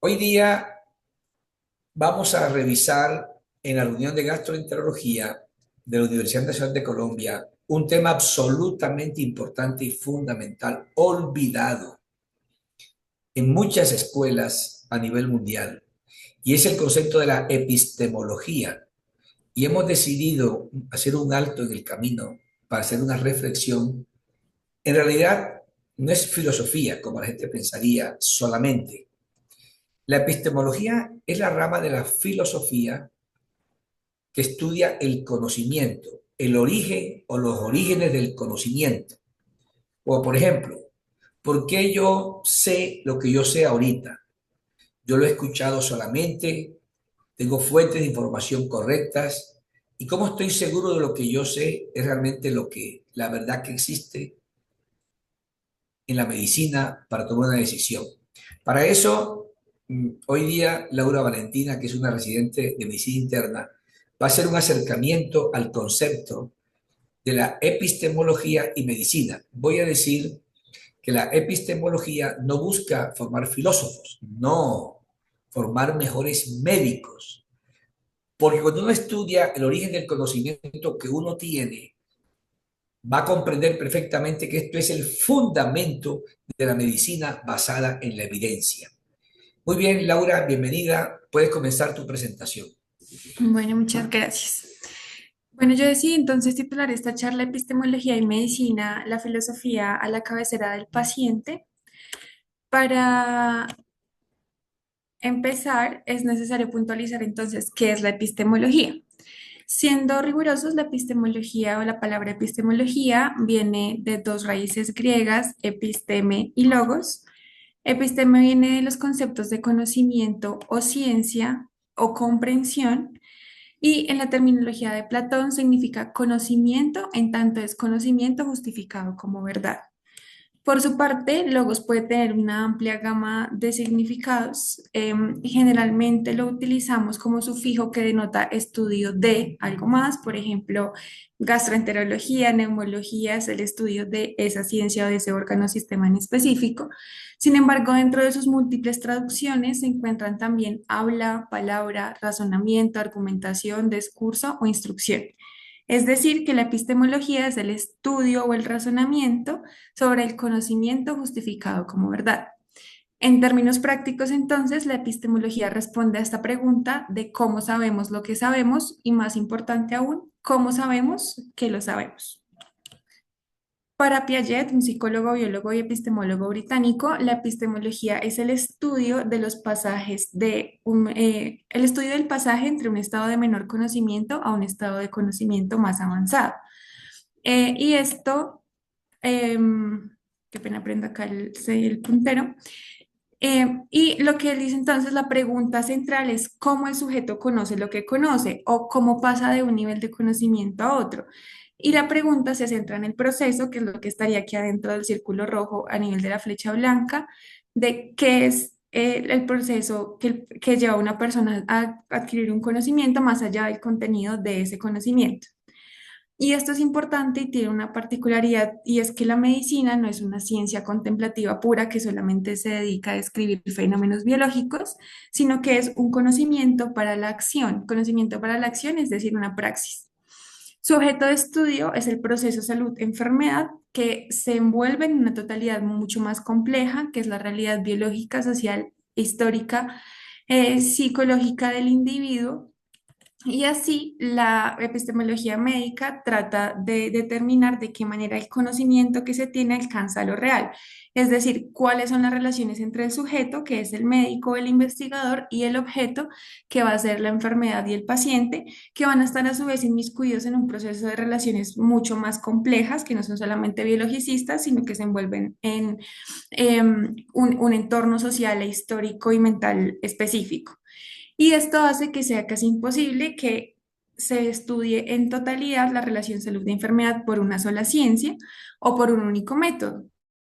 Hoy día vamos a revisar en la reunión de gastroenterología de la Universidad Nacional de Colombia un tema absolutamente importante y fundamental, olvidado en muchas escuelas a nivel mundial, y es el concepto de la epistemología. Y hemos decidido hacer un alto en el camino para hacer una reflexión. En realidad, no es filosofía, como la gente pensaría solamente. La epistemología es la rama de la filosofía que estudia el conocimiento, el origen o los orígenes del conocimiento. O, por ejemplo, ¿por qué yo sé lo que yo sé ahorita? Yo lo he escuchado solamente, tengo fuentes de información correctas, y cómo estoy seguro de lo que yo sé es realmente la verdad que existe en la medicina para tomar una decisión. Para eso, hoy día Laura Valentina, que es una residente de medicina interna, va a hacer un acercamiento al concepto de la epistemología y medicina. Voy a decir que la epistemología no busca formar filósofos, no, formar mejores médicos. Porque cuando uno estudia el origen del conocimiento que uno tiene, va a comprender perfectamente que esto es el fundamento de la medicina basada en la evidencia. Muy bien, Laura, bienvenida. Puedes comenzar tu presentación. Bueno, muchas gracias. Bueno, yo decidí entonces titular esta charla Epistemología y Medicina, la filosofía a la cabecera del paciente. Para empezar, es necesario puntualizar entonces qué es la epistemología. Siendo rigurosos, la epistemología o la palabra epistemología viene de dos raíces griegas, episteme y logos. Episteme viene de los conceptos de conocimiento o ciencia o comprensión. Y en la terminología de Platón significa conocimiento en tanto es conocimiento justificado como verdad. Por su parte, logos puede tener una amplia gama de significados. Y generalmente lo utilizamos como sufijo que denota estudio de algo más. Por ejemplo, gastroenterología, neumología es el estudio de esa ciencia o de ese órgano o sistema en específico. Sin embargo, dentro de sus múltiples traducciones se encuentran también habla, palabra, razonamiento, argumentación, discurso o instrucción. Es decir, que la epistemología es el estudio o el razonamiento sobre el conocimiento justificado como verdad. En términos prácticos, entonces, la epistemología responde a esta pregunta de cómo sabemos lo que sabemos y, más importante aún, cómo sabemos que lo sabemos. Para Piaget, un psicólogo, biólogo y epistemólogo británico, la epistemología es el estudio de los pasajes el estudio del pasaje entre un estado de menor conocimiento a un estado de conocimiento más avanzado. Y esto, qué pena prendo acá el puntero. Y lo que él dice entonces, la pregunta central es cómo el sujeto conoce lo que conoce o cómo pasa de un nivel de conocimiento a otro. Y la pregunta se centra en el proceso, que es lo que estaría aquí adentro del círculo rojo a nivel de la flecha blanca, de qué es el proceso que lleva a una persona a adquirir un conocimiento más allá del contenido de ese conocimiento. Y esto es importante y tiene una particularidad, y es que la medicina no es una ciencia contemplativa pura que solamente se dedica a describir fenómenos biológicos, sino que es un conocimiento para la acción, es decir, una praxis. Su objeto de estudio es el proceso salud-enfermedad, que se envuelve en una totalidad mucho más compleja, que es la realidad biológica, social, histórica, psicológica del individuo, y así la epistemología médica trata de determinar de qué manera el conocimiento que se tiene alcanza lo real, es decir, cuáles son las relaciones entre el sujeto, que es el médico, el investigador, y el objeto, que va a ser la enfermedad y el paciente, que van a estar a su vez inmiscuidos en un proceso de relaciones mucho más complejas, que no son solamente biologicistas, sino que se envuelven en un entorno social e histórico y mental específico. Y esto hace que sea casi imposible que se estudie en totalidad la relación salud-enfermedad por una sola ciencia o por un único método.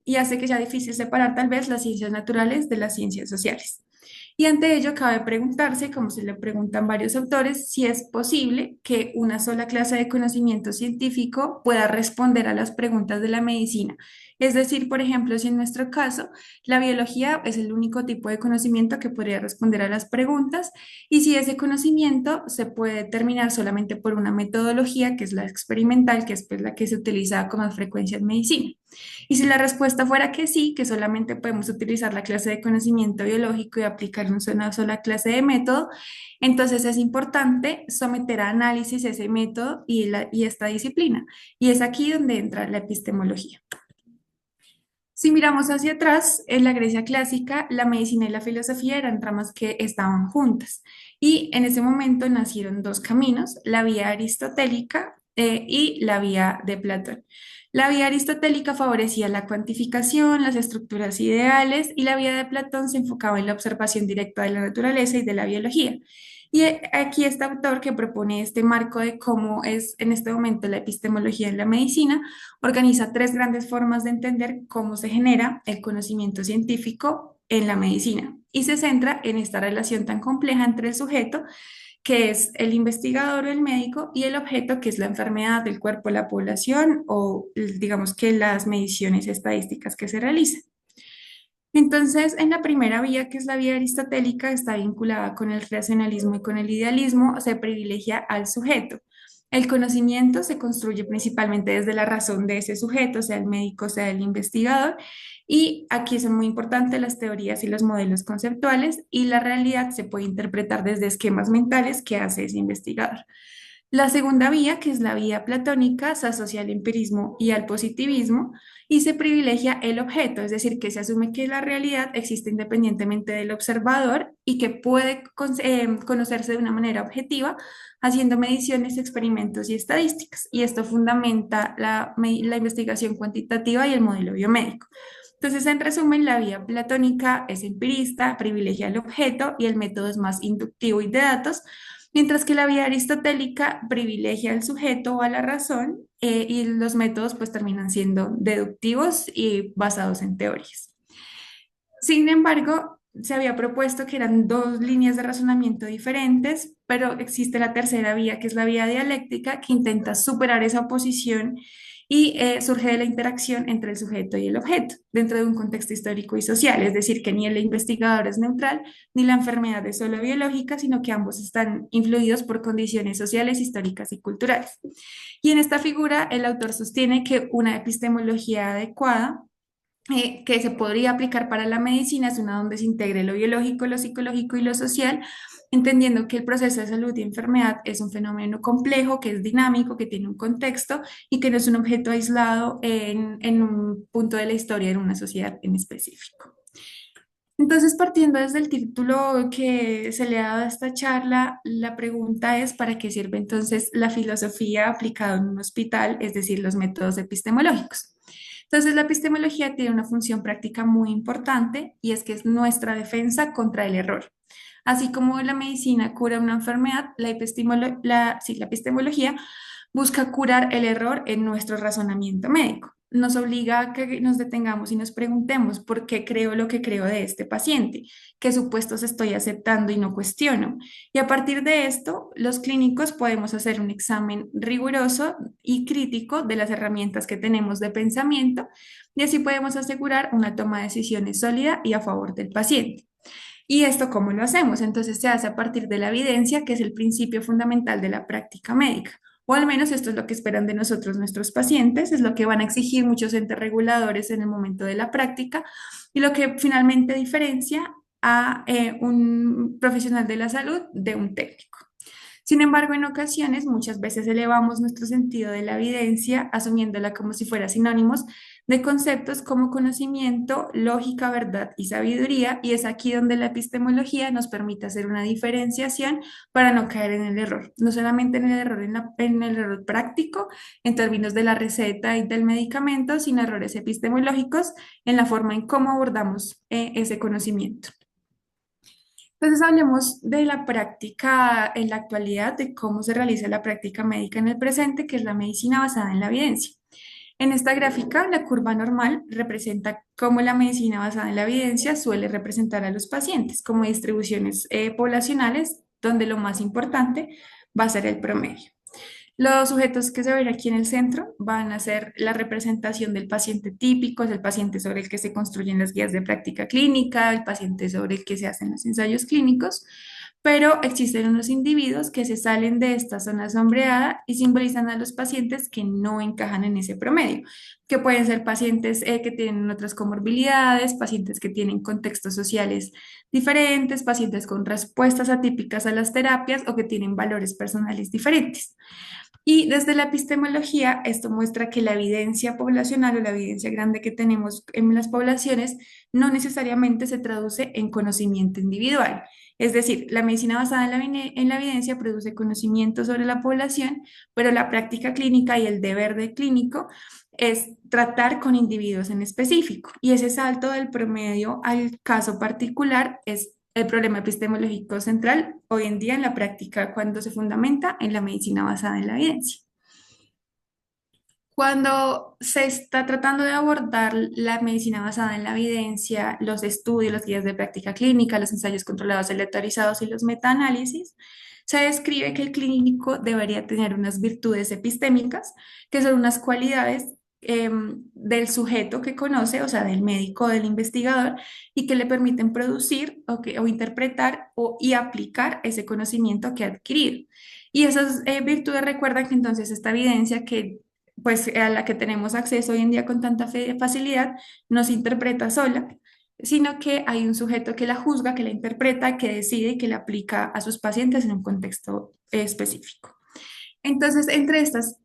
Y hace que sea difícil separar tal vez las ciencias naturales de las ciencias sociales. Y ante ello cabe preguntarse, como se le preguntan varios autores, si es posible que una sola clase de conocimiento científico pueda responder a las preguntas de la medicina, Es decir, por ejemplo, si en nuestro caso la biología es el único tipo de conocimiento que podría responder a las preguntas y si ese conocimiento se puede determinar solamente por una metodología que es la experimental, que es pues, la que se utiliza con más frecuencia en medicina. Y si la respuesta fuera que sí, que solamente podemos utilizar la clase de conocimiento biológico y aplicar una sola clase de método, entonces es importante someter a análisis ese método y esta disciplina. Y es aquí donde entra la epistemología. Si miramos hacia atrás, en la Grecia clásica, la medicina y la filosofía eran ramas que estaban juntas. Y en ese momento nacieron dos caminos, la vía aristotélica y la vía de Platón. La vía aristotélica favorecía la cuantificación, las estructuras ideales, y la vía de Platón se enfocaba en la observación directa de la naturaleza y de la biología. Y aquí este autor que propone este marco de cómo es en este momento la epistemología en la medicina, organiza tres grandes formas de entender cómo se genera el conocimiento científico en la medicina y se centra en esta relación tan compleja entre el sujeto, que es el investigador o el médico, y el objeto, que es la enfermedad del cuerpo de la población o digamos que las mediciones estadísticas que se realizan. Entonces, en la primera vía, que es la vía aristotélica, está vinculada con el racionalismo y con el idealismo, se privilegia al sujeto. El conocimiento se construye principalmente desde la razón de ese sujeto, sea el médico, sea el investigador, y aquí son muy importantes las teorías y los modelos conceptuales, y la realidad se puede interpretar desde esquemas mentales que hace ese investigador. La segunda vía, que es la vía platónica, se asocia al empirismo y al positivismo y se privilegia el objeto, es decir, que se asume que la realidad existe independientemente del observador y que puede conocerse de una manera objetiva haciendo mediciones, experimentos y estadísticas. Y esto fundamenta la investigación cuantitativa y el modelo biomédico. Entonces, en resumen, la vía platónica es empirista, privilegia el objeto y el método es más inductivo y de datos, mientras que la vía aristotélica privilegia al sujeto o a la razón y los métodos pues terminan siendo deductivos y basados en teorías. Sin embargo, se había propuesto que eran dos líneas de razonamiento diferentes, pero existe la tercera vía, que es la vía dialéctica, que intenta superar esa oposición y surge de la interacción entre el sujeto y el objeto, dentro de un contexto histórico y social, es decir, que ni el investigador es neutral, ni la enfermedad es solo biológica, sino que ambos están influidos por condiciones sociales, históricas y culturales. Y en esta figura, el autor sostiene que una epistemología adecuada que se podría aplicar para la medicina es una donde se integre lo biológico, lo psicológico y lo social, entendiendo que el proceso de salud y enfermedad es un fenómeno complejo, que es dinámico, que tiene un contexto y que no es un objeto aislado en un punto de la historia, en una sociedad en específico. Entonces, partiendo desde el título que se le ha dado a esta charla, la pregunta es, ¿para qué sirve entonces la filosofía aplicada en un hospital, es decir, los métodos epistemológicos? Entonces, la epistemología tiene una función práctica muy importante y es que es nuestra defensa contra el error. Así como la medicina cura una enfermedad, la epistemología busca curar el error en nuestro razonamiento médico. Nos obliga a que nos detengamos y nos preguntemos por qué creo lo que creo de este paciente, qué supuestos estoy aceptando y no cuestiono. Y a partir de esto, los clínicos podemos hacer un examen riguroso y crítico de las herramientas que tenemos de pensamiento y así podemos asegurar una toma de decisiones sólida y a favor del paciente. ¿Y esto cómo lo hacemos? Entonces se hace a partir de la evidencia, que es el principio fundamental de la práctica médica. O al menos esto es lo que esperan de nosotros nuestros pacientes, es lo que van a exigir muchos entes reguladores en el momento de la práctica y lo que finalmente diferencia a un profesional de la salud de un técnico. Sin embargo, en ocasiones, muchas veces elevamos nuestro sentido de la evidencia, asumiéndola como si fuera sinónimos de conceptos como conocimiento, lógica, verdad y sabiduría, y es aquí donde la epistemología nos permite hacer una diferenciación para no caer en el error, no solamente en el error en el error práctico, en términos de la receta y del medicamento, sino errores epistemológicos en la forma en cómo abordamos ese conocimiento. Entonces hablemos de la práctica en la actualidad, de cómo se realiza la práctica médica en el presente, que es la medicina basada en la evidencia. En esta gráfica, la curva normal representa cómo la medicina basada en la evidencia suele representar a los pacientes como distribuciones poblacionales, donde lo más importante va a ser el promedio. Los sujetos que se ven aquí en el centro van a ser la representación del paciente típico, es el paciente sobre el que se construyen las guías de práctica clínica, el paciente sobre el que se hacen los ensayos clínicos, pero existen unos individuos que se salen de esta zona sombreada y simbolizan a los pacientes que no encajan en ese promedio, que pueden ser pacientes que tienen otras comorbilidades, pacientes que tienen contextos sociales diferentes, pacientes con respuestas atípicas a las terapias o que tienen valores personales diferentes. Y desde la epistemología, esto muestra que la evidencia poblacional o la evidencia grande que tenemos en las poblaciones no necesariamente se traduce en conocimiento individual. Es decir, la medicina basada en la evidencia produce conocimiento sobre la población, pero la práctica clínica y el deber de clínico es tratar con individuos en específico. Y ese salto del promedio al caso particular es el problema epistemológico central hoy en día en la práctica cuando se fundamenta en la medicina basada en la evidencia. Cuando se está tratando de abordar la medicina basada en la evidencia, los estudios, las guías de práctica clínica, los ensayos controlados aleatorizados y los metaanálisis, se describe que el clínico debería tener unas virtudes epistémicas, que son unas cualidades del sujeto que conoce, o sea, del médico o del investigador, y que le permiten producir o interpretar y aplicar ese conocimiento que ha adquirido. Y esas virtudes recuerdan que entonces esta evidencia que pues a la que tenemos acceso hoy en día con tanta facilidad, no se interpreta sola, sino que hay un sujeto que la juzga, que la interpreta, que decide y que la aplica a sus pacientes en un contexto específico. Entonces, entre estas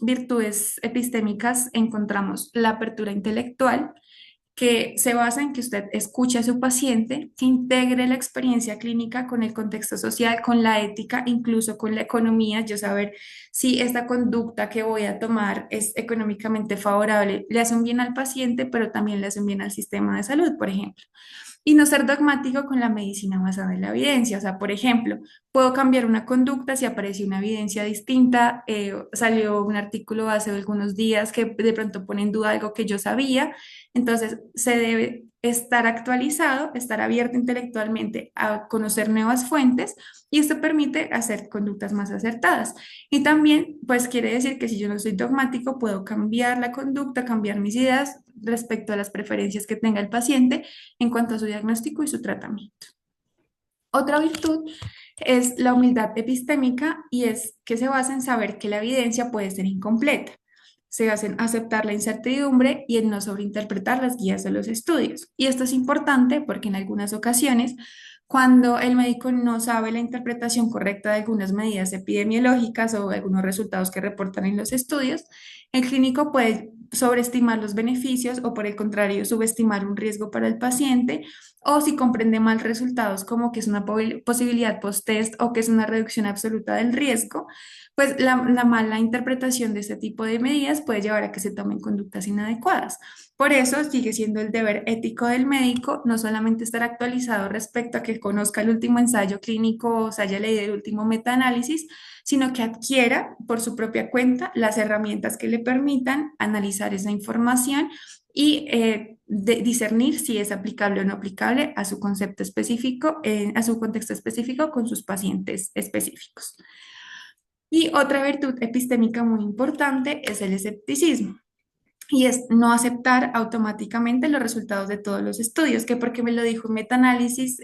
virtudes epistémicas encontramos la apertura intelectual, que se basa en que usted escuche a su paciente, que integre la experiencia clínica con el contexto social, con la ética, incluso con la economía, yo saber si esta conducta que voy a tomar es económicamente favorable, le hace un bien al paciente, pero también le hace un bien al sistema de salud, por ejemplo. Y no ser dogmático con la medicina basada en la evidencia. O sea, por ejemplo, puedo cambiar una conducta si aparece una evidencia distinta. Salió un artículo hace algunos días que de pronto pone en duda algo que yo sabía. Entonces, se debe estar actualizado, estar abierto intelectualmente a conocer nuevas fuentes y esto permite hacer conductas más acertadas. Y también, pues quiere decir que si yo no soy dogmático, puedo cambiar la conducta, cambiar mis ideas respecto a las preferencias que tenga el paciente en cuanto a su diagnóstico y su tratamiento. Otra virtud es la humildad epistémica y es que se basa en saber que la evidencia puede ser incompleta. Se basa en aceptar la incertidumbre y en no sobreinterpretar las guías de los estudios. Y esto es importante porque en algunas ocasiones, cuando el médico no sabe la interpretación correcta de algunas medidas epidemiológicas o algunos resultados que reportan en los estudios, el clínico puede sobreestimar los beneficios o por el contrario subestimar un riesgo para el paciente o si comprende mal resultados como que es una posibilidad post-test o que es una reducción absoluta del riesgo, pues la mala interpretación de este tipo de medidas puede llevar a que se tomen conductas inadecuadas. Por eso sigue siendo el deber ético del médico no solamente estar actualizado respecto a que conozca el último ensayo clínico o se haya leído el último metaanálisis, sino que adquiera por su propia cuenta las herramientas que le permitan analizar esa información y discernir si es aplicable o no aplicable a su concepto específico, a su contexto específico con sus pacientes específicos. Y otra virtud epistémica muy importante es el escepticismo. Y es no aceptar automáticamente los resultados de todos los estudios, que porque me lo dijo un metaanálisis,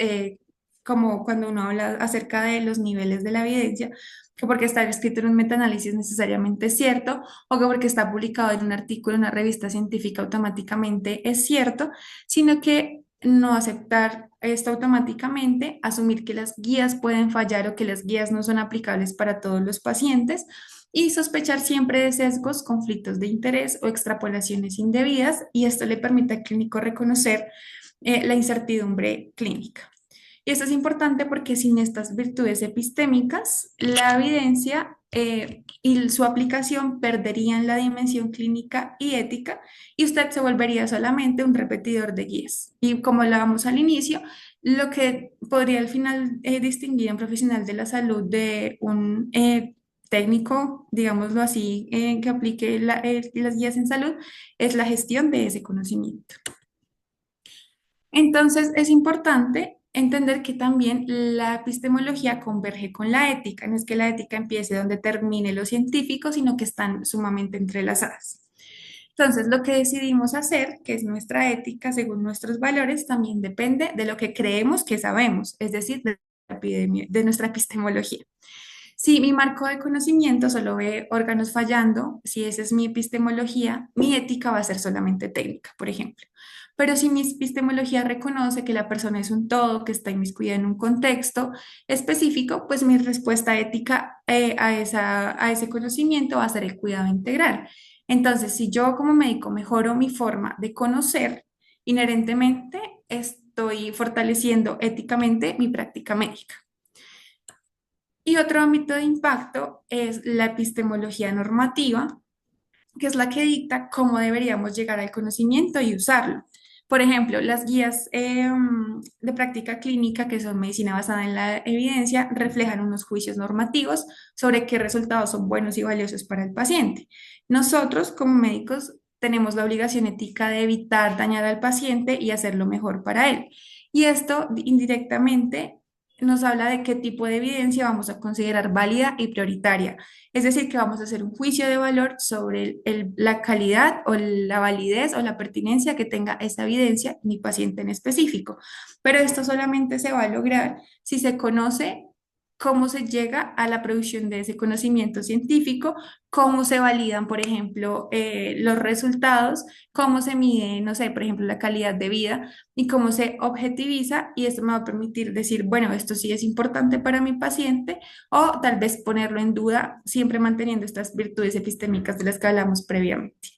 como cuando uno habla acerca de los niveles de la evidencia, que porque está escrito en un metaanálisis necesariamente es cierto, o que porque está publicado en un artículo en una revista científica automáticamente es cierto, sino que no aceptar esto automáticamente, asumir que las guías pueden fallar o que las guías no son aplicables para todos los pacientes y sospechar siempre de sesgos, conflictos de interés o extrapolaciones indebidas, y esto le permite al clínico reconocer la incertidumbre clínica. Y esto es importante porque sin estas virtudes epistémicas, la evidencia y su aplicación perderían la dimensión clínica y ética y usted se volvería solamente un repetidor de guías. Y como hablábamos al inicio, lo que podría al final distinguir a un profesional de la salud de un técnico, digámoslo así, que aplique las guías en salud, es la gestión de ese conocimiento. Entonces, es importante entender que también la epistemología converge con la ética. No es que la ética empiece donde termine lo científico, sino que están sumamente entrelazadas. Entonces, lo que decidimos hacer, que es nuestra ética según nuestros valores, también depende de lo que creemos que sabemos, es decir, de nuestra epistemología. Si mi marco de conocimiento solo ve órganos fallando, si esa es mi epistemología, mi ética va a ser solamente técnica, por ejemplo. Pero si mi epistemología reconoce que la persona es un todo, que está inmiscuida en un contexto específico, pues mi respuesta ética a ese conocimiento va a ser el cuidado integral. Entonces, si yo como médico mejoro mi forma de conocer, inherentemente estoy fortaleciendo éticamente mi práctica médica. Y otro ámbito de impacto es la epistemología normativa, que es la que dicta cómo deberíamos llegar al conocimiento y usarlo. Por ejemplo, las guías de práctica clínica, que son medicina basada en la evidencia, reflejan unos juicios normativos sobre qué resultados son buenos y valiosos para el paciente. Nosotros, como médicos, tenemos la obligación ética de evitar dañar al paciente y hacer lo mejor para él. Y esto indirectamente nos habla de qué tipo de evidencia vamos a considerar válida y prioritaria. Es decir, que vamos a hacer un juicio de valor sobre la calidad o la validez o la pertinencia que tenga esa evidencia en mi paciente en específico. Pero esto solamente se va a lograr si se conoce cómo se llega a la producción de ese conocimiento científico, cómo se validan, por ejemplo, los resultados, cómo se mide, no sé, por ejemplo, la calidad de vida y cómo se objetiviza. Y esto me va a permitir decir, bueno, esto sí es importante para mi paciente o tal vez ponerlo en duda, siempre manteniendo estas virtudes epistémicas de las que hablamos previamente.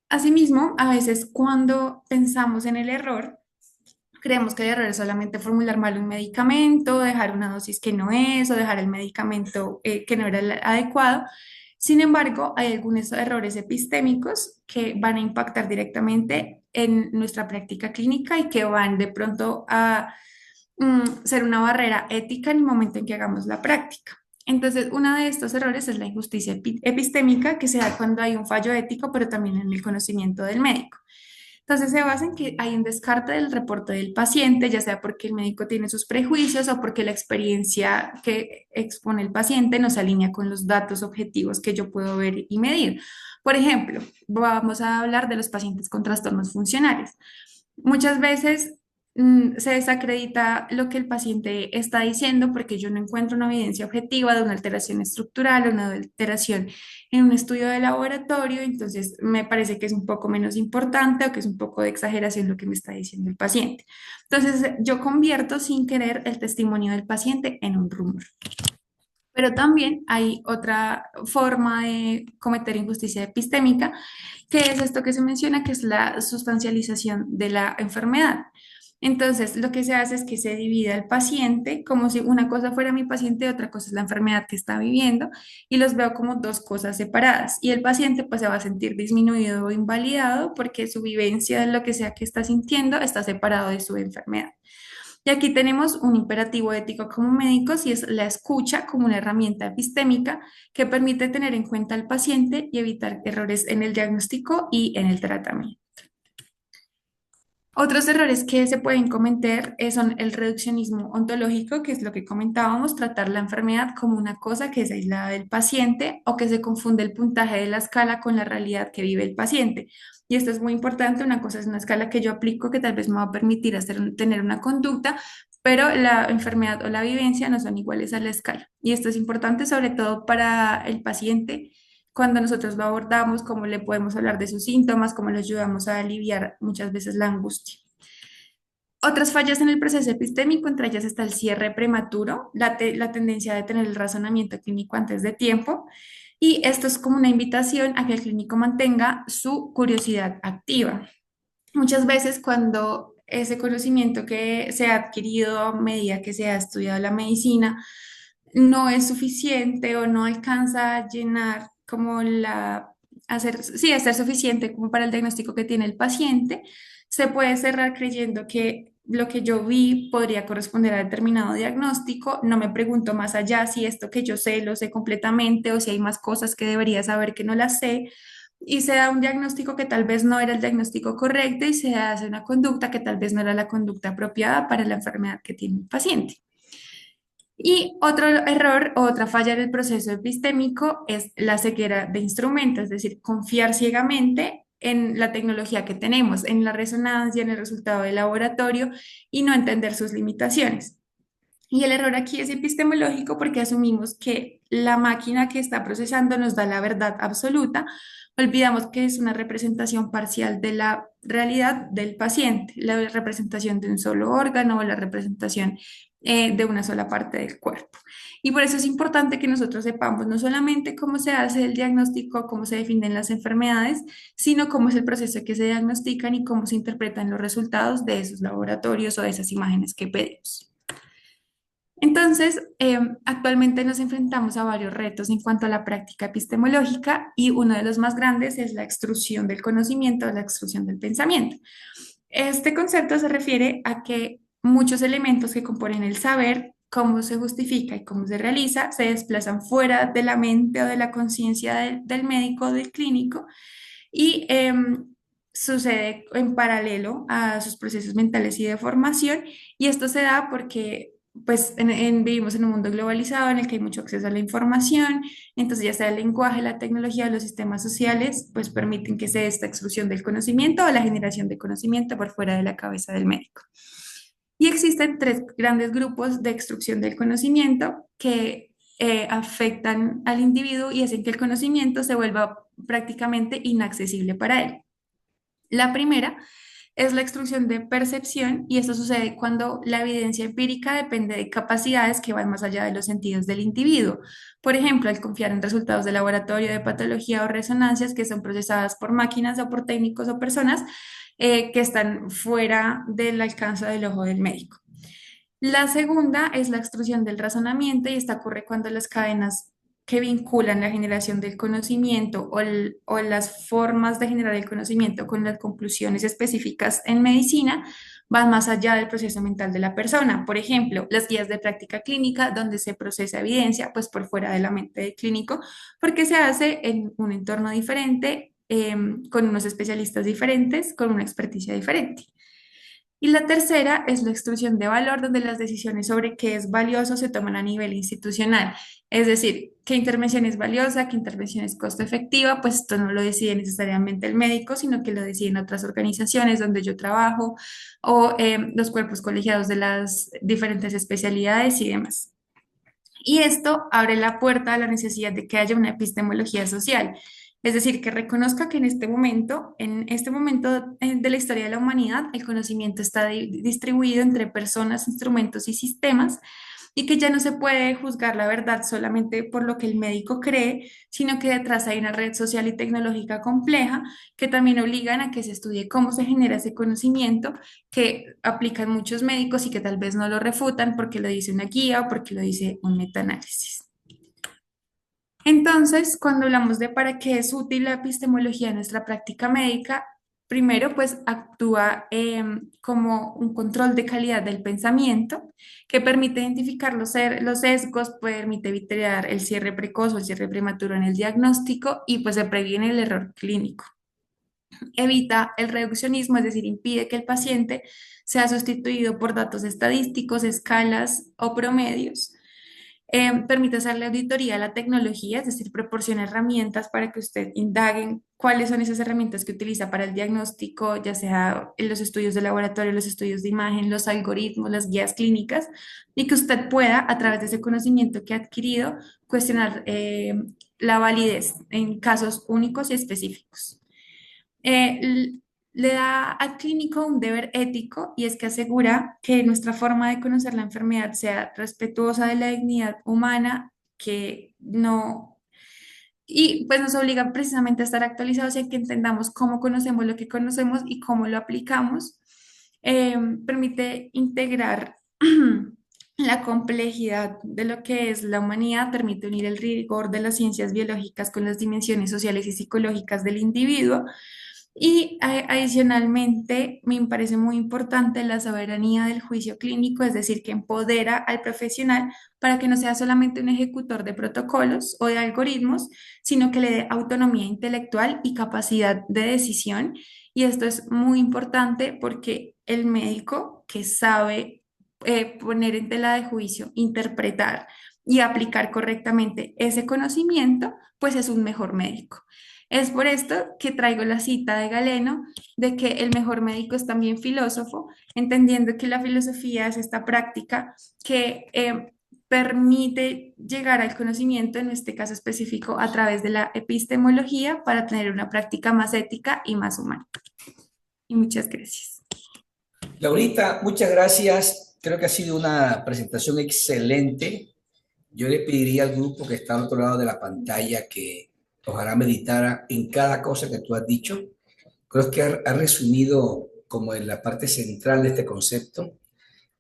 Asimismo, a veces cuando pensamos en el error, creemos que el error es solamente formular mal un medicamento, dejar una dosis que no es o dejar el medicamento que no era el adecuado. Sin embargo, hay algunos errores epistémicos que van a impactar directamente en nuestra práctica clínica y que van de pronto a ser una barrera ética en el momento en que hagamos la práctica. Entonces, uno de estos errores es la injusticia epistémica que se da cuando hay un fallo ético, pero también en el conocimiento del médico. Entonces, se basa en que hay un descarte del reporte del paciente, ya sea porque el médico tiene sus prejuicios o porque la experiencia que expone el paciente no se alinea con los datos objetivos que yo puedo ver y medir. Por ejemplo, vamos a hablar de los pacientes con trastornos funcionales. Muchas veces se desacredita lo que el paciente está diciendo porque yo no encuentro una evidencia objetiva de una alteración estructural o una alteración en un estudio de laboratorio, entonces me parece que es un poco menos importante o que es un poco de exageración lo que me está diciendo el paciente. Entonces yo convierto sin querer el testimonio del paciente en un rumor. Pero también hay otra forma de cometer injusticia epistémica, que es esto que se menciona, que es la sustancialización de la enfermedad. Entonces, lo que se hace es que se divide al paciente como si una cosa fuera mi paciente y otra cosa es la enfermedad que está viviendo, y los veo como dos cosas separadas. Y el paciente pues se va a sentir disminuido o invalidado porque su vivencia de lo que sea que está sintiendo está separado de su enfermedad. Y aquí tenemos un imperativo ético como médicos y es la escucha como una herramienta epistémica que permite tener en cuenta al paciente y evitar errores en el diagnóstico y en el tratamiento. Otros errores que se pueden cometer son el reduccionismo ontológico, que es lo que comentábamos, tratar la enfermedad como una cosa que es aislada del paciente o que se confunde el puntaje de la escala con la realidad que vive el paciente. Y esto es muy importante, una cosa es una escala que yo aplico que tal vez me va a permitir tener una conducta, pero la enfermedad o la vivencia no son iguales a la escala. Y esto es importante sobre todo para el paciente cuando nosotros lo abordamos, cómo le podemos hablar de sus síntomas, cómo le ayudamos a aliviar muchas veces la angustia. Otras fallas en el proceso epistémico, entre ellas está el cierre prematuro, la tendencia de tener el razonamiento clínico antes de tiempo, y esto es como una invitación a que el clínico mantenga su curiosidad activa. Muchas veces cuando ese conocimiento que se ha adquirido a medida que se ha estudiado la medicina no es suficiente o no alcanza a llenar como sí, a ser suficiente como para el diagnóstico que tiene el paciente, se puede cerrar creyendo que lo que yo vi podría corresponder a determinado diagnóstico. No me pregunto más allá si esto que yo sé lo sé completamente o si hay más cosas que debería saber que no las sé. y se da un diagnóstico que tal vez no era el diagnóstico correcto y se hace una conducta que tal vez no era la conducta apropiada para la enfermedad que tiene el paciente. Y otro error o otra falla del proceso epistémico es la ceguera de instrumentos, es decir, confiar ciegamente en la tecnología que tenemos, en la resonancia, en el resultado del laboratorio y no entender sus limitaciones. Y el error aquí es epistemológico porque asumimos que la máquina que está procesando nos da la verdad absoluta. Olvidamos que es una representación parcial de la realidad del paciente, la representación de un solo órgano o la representación de una sola parte del cuerpo. Y por eso es importante que nosotros sepamos no solamente cómo se hace el diagnóstico, cómo se definen las enfermedades, sino cómo es el proceso que se diagnostican y cómo se interpretan los resultados de esos laboratorios o de esas imágenes que pedimos. Entonces, actualmente nos enfrentamos a varios retos en cuanto a la práctica epistemológica y uno de los más grandes es la extrusión del conocimiento, la extrusión del pensamiento. Este concepto se refiere a que muchos elementos que componen el saber, cómo se justifica y cómo se realiza, se desplazan fuera de la mente o de la conciencia del médico o del clínico y sucede en paralelo a sus procesos mentales y de formación, y esto se da porque pues vivimos en un mundo globalizado en el que hay mucho acceso a la información, entonces ya sea el lenguaje, la tecnología, los sistemas sociales, pues permiten que se dé esta extrusión del conocimiento o la generación de conocimiento por fuera de la cabeza del médico. Y existen tres grandes grupos de extrusión del conocimiento que afectan al individuo y hacen que el conocimiento se vuelva prácticamente inaccesible para él. La primera es la extrusión de percepción y esto sucede cuando la evidencia empírica depende de capacidades que van más allá de los sentidos del individuo. Por ejemplo, al confiar en resultados de laboratorio de patología o resonancias que son procesadas por máquinas o por técnicos o personas que están fuera del alcance del ojo del médico. La segunda es la extrusión del razonamiento y esta ocurre cuando las cadenas que vinculan la generación del conocimiento o las formas de generar el conocimiento con las conclusiones específicas en medicina van más allá del proceso mental de la persona. Por ejemplo, las guías de práctica clínica donde se procesa evidencia, pues por fuera de la mente del clínico, porque se hace en un entorno diferente, con unos especialistas diferentes, con una experticia diferente. Y la tercera es la extrusión de valor, donde las decisiones sobre qué es valioso se toman a nivel institucional. Es decir, qué intervención es valiosa, qué intervención es costo efectiva, pues esto no lo decide necesariamente el médico, sino que lo deciden otras organizaciones donde yo trabajo o los cuerpos colegiados de las diferentes especialidades y demás. Y esto abre la puerta a la necesidad de que haya una epistemología social, es decir, que reconozca que en este momento de la historia de la humanidad, el conocimiento está distribuido entre personas, instrumentos y sistemas, y que ya no se puede juzgar la verdad solamente por lo que el médico cree, sino que detrás hay una red social y tecnológica compleja que también obligan a que se estudie cómo se genera ese conocimiento que aplican muchos médicos y que tal vez no lo refutan porque lo dice una guía o porque lo dice un metaanálisis. Entonces, cuando hablamos de para qué es útil la epistemología en nuestra práctica médica, primero pues actúa como un control de calidad del pensamiento que permite identificar los sesgos, permite evitar el cierre precoz o el cierre prematuro en el diagnóstico y pues se previene el error clínico. Evita el reduccionismo, es decir, impide que el paciente sea sustituido por datos estadísticos, escalas o promedios. Permite hacerle auditoría a la tecnología, es decir, proporciona herramientas para que usted indague cuáles son esas herramientas que utiliza para el diagnóstico, ya sea en los estudios de laboratorio, los estudios de imagen, los algoritmos, las guías clínicas, y que usted pueda, a través de ese conocimiento que ha adquirido, cuestionar la validez en casos únicos y específicos. Le da al clínico un deber ético y es que asegura que nuestra forma de conocer la enfermedad sea respetuosa de la dignidad humana, que no, y pues nos obliga precisamente a estar actualizados y a que entendamos cómo conocemos lo que conocemos y cómo lo aplicamos. Permite integrar la complejidad de lo que es la humanidad, permite unir el rigor de las ciencias biológicas con las dimensiones sociales y psicológicas del individuo Y adicionalmente, me parece muy importante la soberanía del juicio clínico, es decir, que empodera al profesional para que no sea solamente un ejecutor de protocolos o de algoritmos, sino que le dé autonomía intelectual y capacidad de decisión. Y esto es muy importante porque el médico que sabe poner en tela de juicio, interpretar y aplicar correctamente ese conocimiento, pues es un mejor médico. Es por esto que traigo la cita de Galeno de que el mejor médico es también filósofo, entendiendo que la filosofía es esta práctica que permite llegar al conocimiento, en este caso específico, a través de la epistemología para tener una práctica más ética y más humana. Y muchas gracias. Laurita, muchas gracias. Creo que ha sido una presentación excelente. Yo le pediría al grupo que está al otro lado de la pantalla que ojalá meditara en cada cosa que tú has dicho. Creo que ha resumido como en la parte central de este concepto.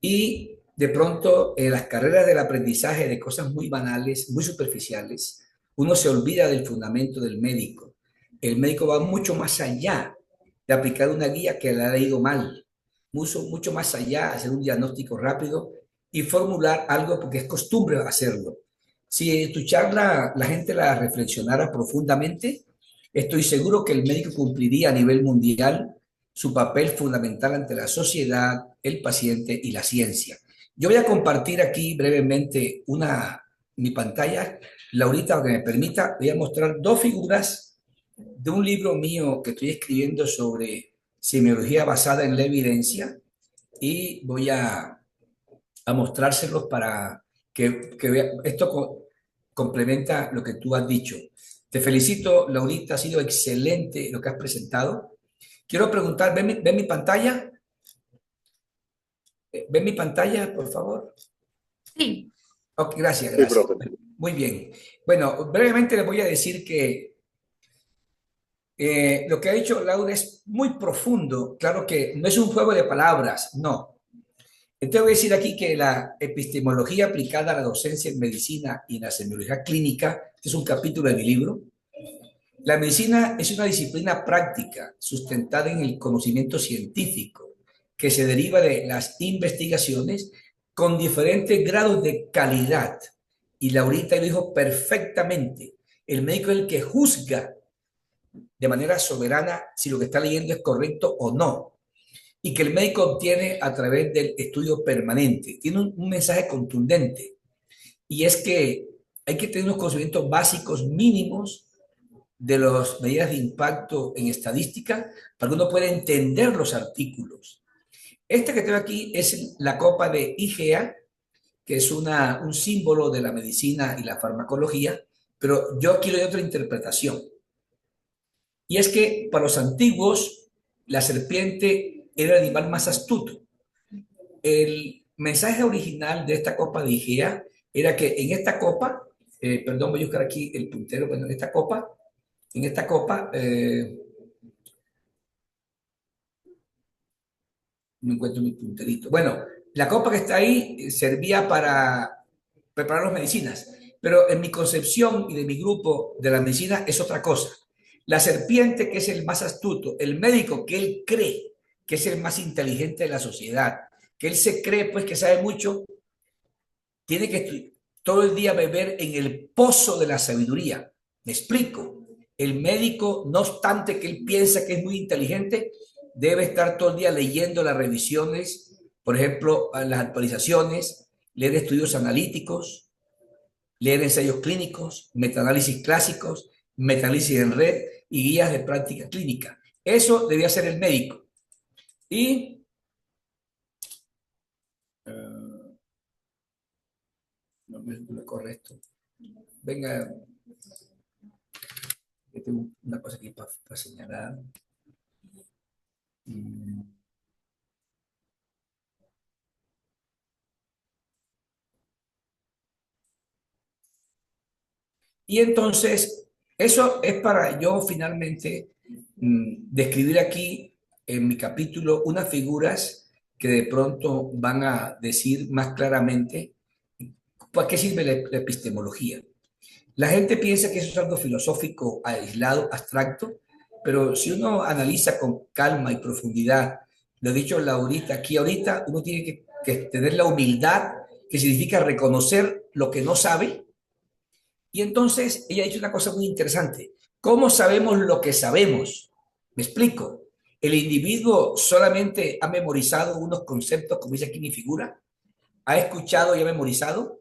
Y de pronto, en las carreras del aprendizaje de cosas muy banales, muy superficiales, uno se olvida del fundamento del médico. El médico va mucho más allá de aplicar una guía que le ha leído mal, mucho más allá, hacer un diagnóstico rápido y formular algo porque es costumbre hacerlo. Si en tu charla la gente la reflexionara profundamente, estoy seguro que el médico cumpliría a nivel mundial su papel fundamental ante la sociedad, el paciente y la ciencia. Yo voy a compartir aquí brevemente mi pantalla. Laurita, aunque me permita, voy a mostrar dos figuras de un libro mío que estoy escribiendo sobre semiología basada en la evidencia y voy a mostrárselos para que vea. Esto complementa lo que tú has dicho. Te felicito, Laurita, ha sido excelente lo que has presentado. Quiero preguntar, ¿ven mi pantalla? ¿Ven mi pantalla, por favor? Sí. Ok, gracias, Sí, gracias. profe. Muy bien. Bueno, brevemente les voy a decir que lo que ha dicho Laura es muy profundo. Claro que no es un juego de palabras, no. Entonces voy a decir aquí que la epistemología aplicada a la docencia en medicina y en la semiología clínica, este es un capítulo de mi libro. La medicina es una disciplina práctica sustentada en el conocimiento científico que se deriva de las investigaciones con diferentes grados de calidad. Y Laurita lo dijo perfectamente. El médico es el que juzga de manera soberana si lo que está leyendo es correcto o no. Y que el médico obtiene a través del estudio permanente. Tiene un mensaje contundente. Y es que hay que tener unos conocimientos básicos mínimos de las medidas de impacto en estadística para que uno pueda entender los artículos. Esta que tengo aquí es la copa de IgA, que es un símbolo de la medicina y la farmacología, pero yo quiero otra interpretación. Y es que para los antiguos, la serpiente era el animal más astuto. El mensaje original de esta copa de IgA era que en esta copa, perdón, voy a buscar aquí el puntero, bueno, en esta copa, no encuentro mi punterito. Bueno, la copa que está ahí servía para preparar las medicinas, pero en mi concepción y de mi grupo de la medicina es otra cosa. La serpiente, que es el más astuto, el médico que él cree que es el más inteligente de la sociedad, que él se cree pues que sabe mucho, tiene que todo el día beber en el pozo de la sabiduría. Me explico. El médico, no obstante que él piensa que es muy inteligente, debe estar todo el día leyendo las revisiones, por ejemplo, las actualizaciones, leer estudios analíticos, leer ensayos clínicos, metaanálisis clásicos, metaanálisis en red y guías de práctica clínica. Eso debía ser el médico. Y no me corre esto. Venga, tengo una cosa aquí para señalar. Y entonces, eso es para yo finalmente describir aquí en mi capítulo unas figuras que de pronto van a decir más claramente para qué sirve la epistemología. La gente piensa que eso es algo filosófico, aislado, abstracto, pero si uno analiza con calma y profundidad, lo he dicho Laurita, aquí ahorita uno tiene que tener la humildad, que significa reconocer lo que no sabe. Y entonces ella ha dicho una cosa muy interesante. ¿Cómo sabemos lo que sabemos? Me explico. El individuo solamente ha memorizado unos conceptos, como dice aquí mi figura, ha escuchado y ha memorizado,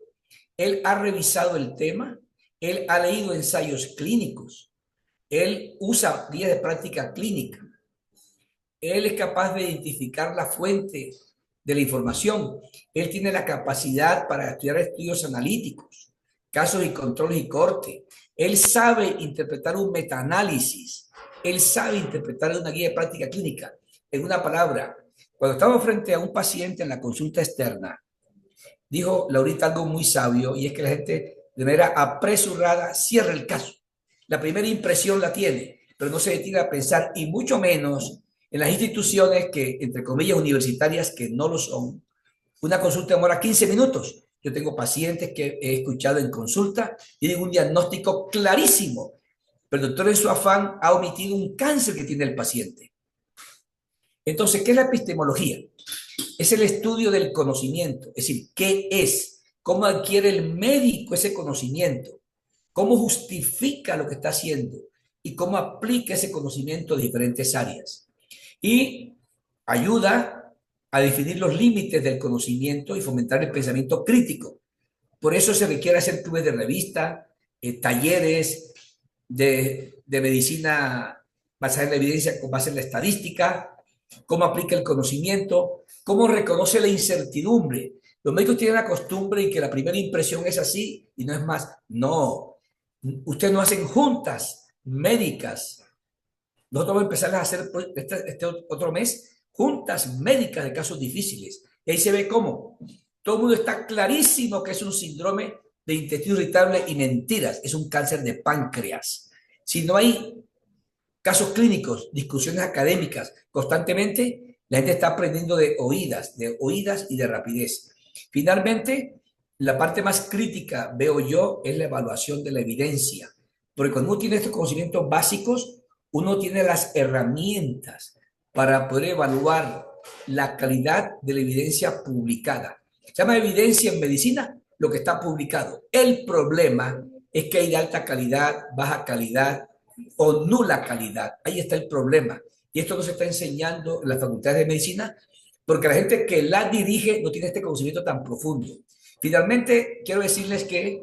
él ha revisado el tema, él ha leído ensayos clínicos, él usa guías de práctica clínica, él es capaz de identificar la fuente de la información, él tiene la capacidad para estudiar estudios analíticos, casos y controles y corte, él sabe interpretar un metaanálisis, él sabe interpretar una guía de práctica clínica. En una palabra, cuando estamos frente a un paciente en la consulta externa, dijo Laurita algo muy sabio, y es que la gente de manera apresurada cierra el caso. La primera impresión la tiene, pero no se detiene a pensar, y mucho menos en las instituciones que, entre comillas, universitarias, que no lo son. Una consulta demora 15 minutos. Yo tengo pacientes que he escuchado en consulta y tienen un diagnóstico clarísimo, pero el doctor en su afán ha omitido un cáncer que tiene el paciente. Entonces, ¿qué es la epistemología? Es el estudio del conocimiento, es decir, ¿qué es? ¿Cómo adquiere el médico ese conocimiento? ¿Cómo justifica lo que está haciendo? ¿Y cómo aplica ese conocimiento a diferentes áreas? Y ayuda a definir los límites del conocimiento y fomentar el pensamiento crítico. Por eso se requiere hacer clubes de revista, talleres de medicina basada en la evidencia con base en la estadística, cómo aplica el conocimiento, cómo reconoce la incertidumbre. Los médicos tienen la costumbre y que la primera impresión es así y no es más. No, ustedes no hacen juntas médicas. Nosotros vamos a empezar a hacer este otro mes juntas médicas de casos difíciles. Y ahí se ve cómo todo el mundo está clarísimo que es un síndrome de intestino irritable y mentiras, es un cáncer de páncreas. Si no hay casos clínicos, discusiones académicas constantemente, la gente está aprendiendo de oídas y de rapidez. Finalmente, la parte más crítica, veo yo, es la evaluación de la evidencia. Porque cuando uno tiene estos conocimientos básicos, uno tiene las herramientas para poder evaluar la calidad de la evidencia publicada. Se llama evidencia en medicina lo que está publicado. El problema es que hay de alta calidad, baja calidad o nula calidad. Ahí está el problema. Y esto no se está enseñando en las facultades de medicina porque la gente que la dirige no tiene este conocimiento tan profundo. Finalmente, quiero decirles que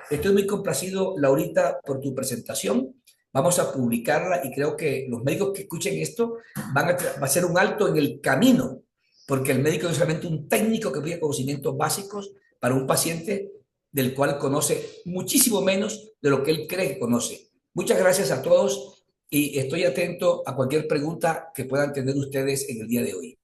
estoy muy complacido, Laurita, por tu presentación. Vamos a publicarla y creo que los médicos que escuchen esto va a ser un alto en el camino, porque el médico no es solamente un técnico que pide conocimientos básicos para un paciente del cual conoce muchísimo menos de lo que él cree que conoce. Muchas gracias a todos y estoy atento a cualquier pregunta que puedan tener ustedes en el día de hoy.